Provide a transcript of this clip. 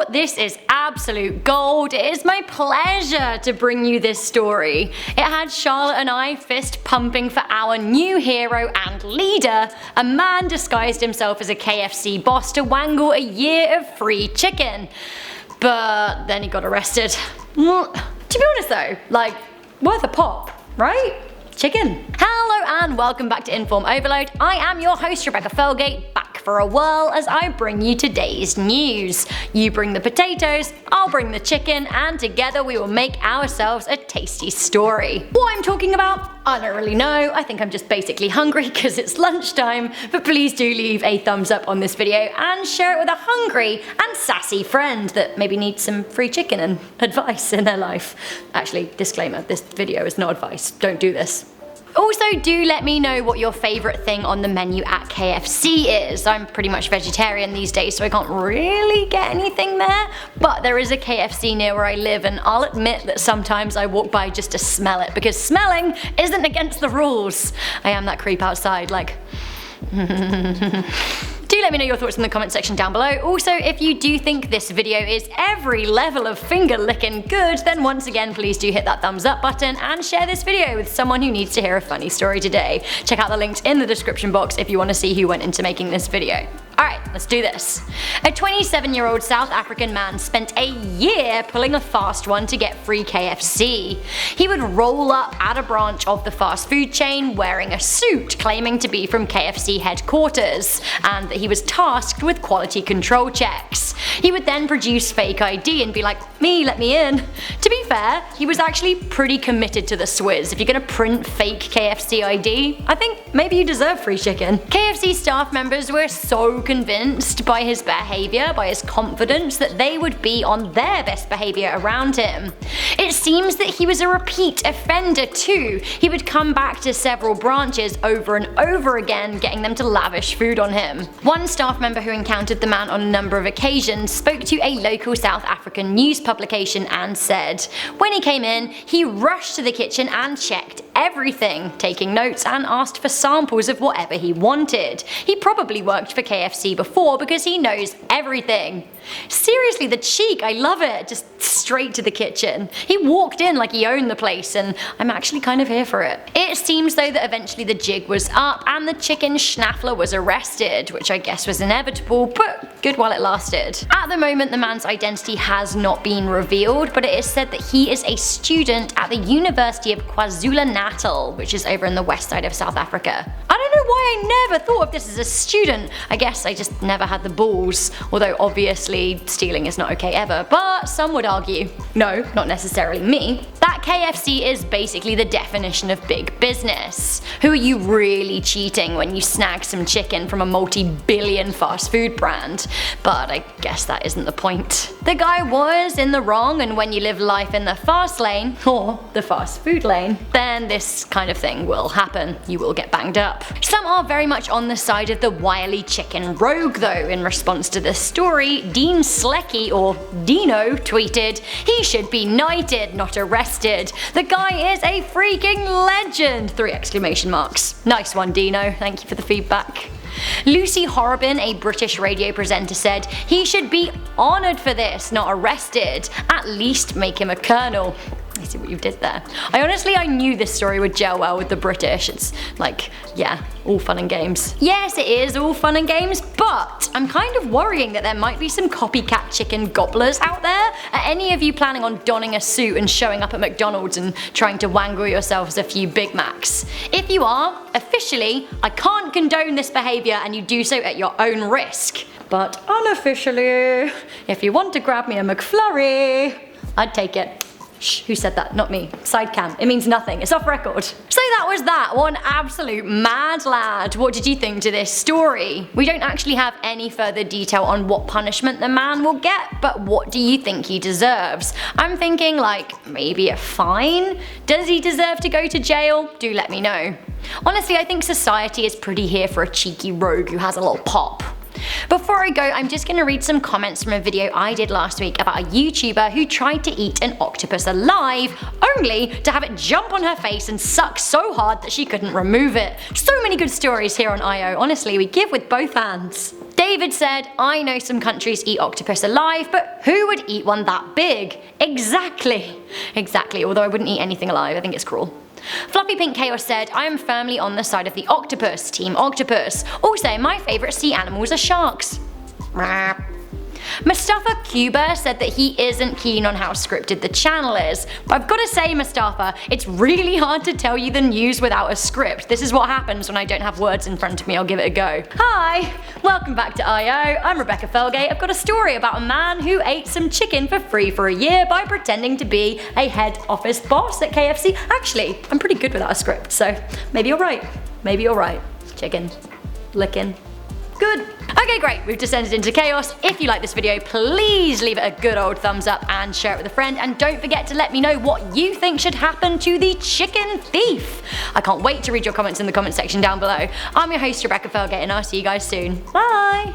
thought this is absolute gold, it is my pleasure to bring you this story. It had Charlotte and I fist pumping for our new hero and leader, a man disguised himself as a KFC boss to wangle a year of free chicken. But then he got arrested. To be honest though, like, worth a pop, right? Chicken. Hello and welcome back to InformOverload. I am your host Rebecca Felgate, back for a whirl as I bring you today's news. You bring the potatoes, I'll bring the chicken, and together we will make ourselves a tasty story. What I'm talking about? I don't really know. I think I'm just basically hungry because it's lunchtime, but please do leave a thumbs up on this video and share it with a hungry and sassy friend that maybe needs some free chicken and advice in their life. Actually, disclaimer, this video is not advice. Don't do this. Also, do let me know what your favourite thing on the menu at KFC is. I'm pretty much vegetarian these days, so I can't really get anything there, but there is a KFC near where I live, and I'll admit that sometimes I walk by just to smell it, because smelling isn't against the rules. I am that creep outside, like... Do let me know your thoughts in the comment section down below. Also, if you do think this video is every level of finger licking good, then once again please do hit that thumbs up button and share this video with someone who needs to hear a funny story today. Check out the links in the description box if you want to see who went into making this video. Alright, let's do this. A 27-year-old South African man spent a year pulling a fast one to get free KFC. He would roll up at a branch of the fast food chain wearing a suit claiming to be from KFC Head Quarters, and that he was tasked with quality control checks. He would then produce fake ID and be like, "Me, let me in." To be fair, he was actually pretty committed to the swizz. If you're gonna print fake KFC ID, I think maybe you deserve free chicken. KFC staff members were so convinced by his behaviour, by his confidence, that they would be on their best behaviour around him. It seems that he was a repeat offender too. He would come back to several branches over and over again, getting them to lavish food on him. One staff member who encountered the man on a number of occasions spoke to a local South African news publication and said, when he came in, he rushed to the kitchen and checked everything, taking notes and asked for samples of whatever he wanted. He probably worked for KFC before because he knows everything. Seriously, the cheek, I love it. Just straight to the kitchen. He walked in like he owned the place, and I'm actually kind of here for it. It seems though that eventually the jig was up and the chicken schnaffler was arrested, which I guess was inevitable, but good while it lasted. At the moment, the man's identity has not been revealed, but it is said that he is a student at the University of KwaZulu-Natal, which is over in the west side of South Africa. I don't know why I never thought of this as a student. I guess I just never had the balls, although obviously stealing is not okay ever, but some would argue, no, not necessarily me, that KFC is basically the definition of big business. Who are you really cheating when you snag some chicken from a multi-billion fast food brand? But I guess that isn't the point. The guy was in the wrong, and when you live life in the fast lane, or the fast food lane, then this kind of thing will happen. You will get banged up. Some are very much on the side of the wily chicken rogue though. In response to this story, Dean Slecky, or Dino, tweeted, "He should be knighted, not arrested. The guy is a freaking legend!" 3 exclamation marks. Nice one, Dino. Thank you for the feedback. Lucy Horrobin, a British radio presenter, said, "He should be honoured for this, not arrested. At least make him a colonel." I see what you did there. I knew this story would gel well with the British. It's like, yeah, all fun and games. Yes, it is all fun and games, but I'm kind of worrying that there might be some copycat chicken gobblers out there. Are any of you planning on donning a suit and showing up at McDonald's and trying to wangle yourselves a few Big Macs? If you are, officially, I can't condone this behaviour and you do so at your own risk. But unofficially, if you want to grab me a McFlurry, I'd take it. Shh, who said that? Not me. Side cam. It means nothing. It's off record. So that was that. One absolute mad lad. What did you think to this story? We don't actually have any further detail on what punishment the man will get, but what do you think he deserves? I'm thinking like maybe a fine? Does he deserve to go to jail? Do let me know. Honestly, I think society is pretty here for a cheeky rogue who has a little pop. Before I go, I'm just going to read some comments from a video I did last week about a YouTuber who tried to eat an octopus alive, only to have it jump on her face and suck so hard that she couldn't remove it. So many good stories here on IO, honestly, we give with both hands. David said, I know some countries eat octopus alive, but who would eat one that big? Exactly, although I wouldn't eat anything alive, I think it's cruel. Fluffy Pink Chaos said, I am firmly on the side of the octopus, Team Octopus. Also, my favourite sea animals are sharks. Mustafa Cuba said that he isn't keen on how scripted the channel is. But I've got to say, Mustafa, it's really hard to tell you the news without a script. This is what happens when I don't have words in front of me. I'll give it a go. Hi, welcome back to I.O. I'm Rebecca Felgate. I've got a story about a man who ate some chicken for free for a year by pretending to be a head office boss at KFC. Actually, I'm pretty good without a script, so maybe you're right. Maybe you're right. Chicken. Licking. Good. Okay, great, we've descended into chaos. If you like this video, please leave it a good old thumbs up and share it with a friend, and don't forget to let me know what you think should happen to the chicken thief. I can't wait to read your comments in the comment section down below. I'm your host, Rebecca Felgate, and I'll see you guys soon. Bye!